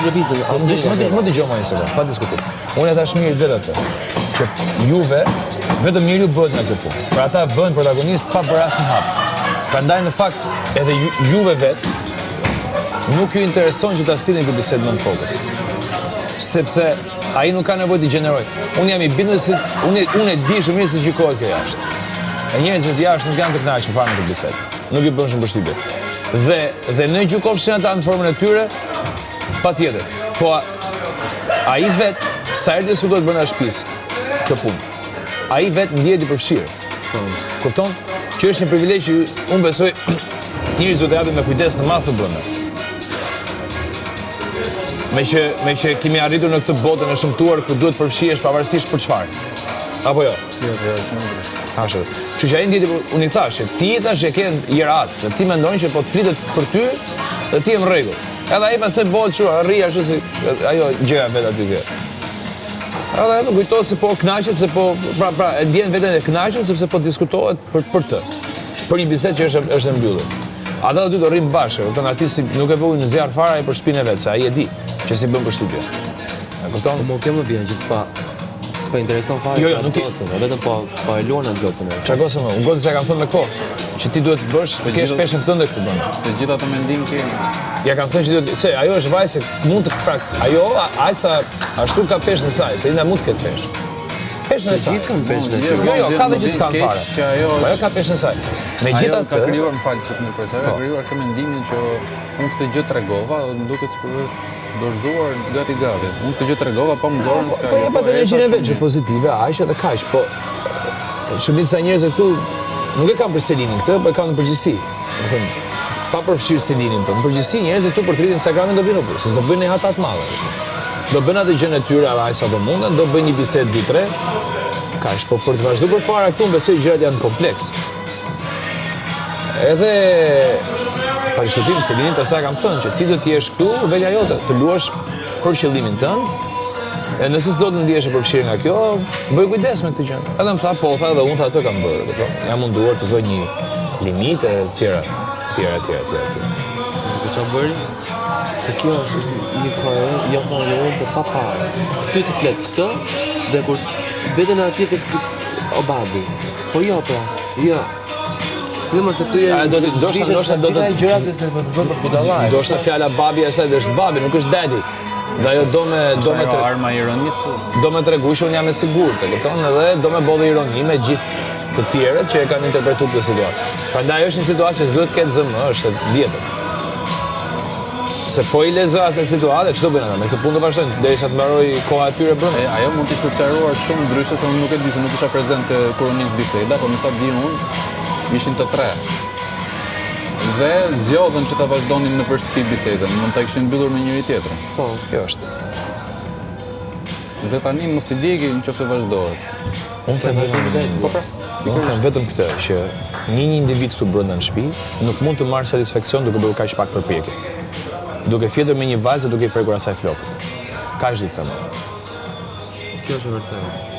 lëvizën. Më dëgjoj më një sekondë, pa diskutim. Unë e thash mirë vetë atë, që Juve vetëm njeriu bëhet nga kjo punë. Për ata bëhen protagonist pa bërë asnjë hap. Prandaj në fakt edhe Juve vetë nuk ju intereson që ta sillin këtë bisedë më në fokus. Sepse ai nuk ka nevojë të gjenerojë. Unë jam i bindur se unë e di shumë mirë se gjikohet kjo jashtë. E njerëzit jashtë nuk janë të kënaqur fare me këtë bisedë. Nuk i bën shumë përshtypje. Dhe ne gjykofshin ata në formën e tyre, patjetër. Po ai vetë sa herë diskutohet brenda shtëpisë kjo punë. Ai vetë ndihet i përfshirë. Kupton? Që është një privilegj që unë besoj njerëzit do të japin me kujdes në madh të brenda. Me që kemi arritur në këtë botën e shëmtuar ku duhet përfshihesh pavarësisht për çfarë. Apo jo? Jo, Ashtu. Kështu që ai ndjeti unë i thash, ti tash e ke jerat, se ti mendon që po të flitet për ty, dhe ti je në rregull. Edhe ai pastaj bëhet kështu, arri ashtu si ajo gjëja vetë aty ke. Edhe më kujtohet se po kënaqet se po pra e ndjen veten e kënaqur sepse po diskutohet për të. Për një bisedë që është e mbyllur. Ata do të rrim bashkë, kupton aty si nuk e vëu në zjarr fare për shtëpinë e vet, se ai e di që si bën përshtypje. E kupton? Po më vjen që s'pa intereson fare. Jo, nuk vetëm po e luan atë gocën. Çfarë gocën? Unë gocën se kam thënë me kohë, që ti duhet të bësh, të kesh peshën tënde këtu bën. Të gjitha të mendim kemi. Ja kam thënë që duhet, se ajo është vajzë se mund të prak. Ajo ajsa ashtu ka peshën e saj, se ina mund të ketë peshë. Peshën e saj. Jo, ka dhe që s'kan fare. Ajo ka peshën e saj. Ajo ka krijuar, më fal që të më përsa, ka krijuar këtë mendimin që unë këtë gjë tregova, duket sikur është dorëzuar gati. Unë këtë gjë tregova, po më dorën s'ka. Po pa të energjinë vetë pozitive, aq edhe kaq, po shumica e njerëzve këtu nuk e kanë për Selinin këtë, po e kanë në përgjithësi. Do thënë, pa përfshirë Selinin, po në përgjithësi njerëzit këtu për të rritur Instagramin do vinë për, se do bëjnë një hata të madhe. Do bëjnë atë gjën e tyre ai sa do munden, do bëjnë një bisedë 2-3. Kaq, po për të vazhduar përpara këtu besoj gjërat janë kompleks. Edhe pa diskutim Selinin për sa kam thënë që ti do të jesh këtu velja jote, të luash për qëllimin tënd. E nëse s'do të ndihesh e përfshirë nga kjo, bëj kujdes me këtë gjë. Edhe më tha, po tha dhe unë tha atë kam bërë, kupton? Jam munduar të vë një limite e tjera. Çfarë bëri? Se kjo është një koherencë pa parë. Ty të flet këtë dhe kur veten atje tek Obabi. Po jo pra, jo. Se ty do të gjërat të bën për budallaj. Do është fjala babi e saj, është babi, nuk është daddy. Dhe ajo do me arma ironisë. Do me tregu që unë jam e sigurt, e kupton, edhe do me bollë ironi me gjithë të tjerët që e kanë interpretuar këtë situatë. Prandaj është një situatë që s'duhet të ketë zëm, është e vjetër. Se po i lexoj asaj situate, ç'do bëjnë ata? Me këtë punë do vazhdojnë derisa të mbaroj koha e tyre brenda. Ajo mund të ishte sqaruar shumë ndryshe se unë nuk e di se nuk isha prezent kur nis biseda, por më sa di unë ishin të tre. Dhe zgjodhen që ta vazhdonin në shtëpi bisedën, mund ta kishin mbyllur me njëri tjetrin. Po, kjo është. Dhe tani mos t'i djegi nëse vazhdohet. Unë them vetëm këtë, që një individ këtu brenda në shtëpi nuk mund të marrë satisfaksion duke bërë kaq pak përpjekje. Duke fjetur me një vajzë duke i prekur asaj flokët. Kaq di të them. Kjo është vërtet.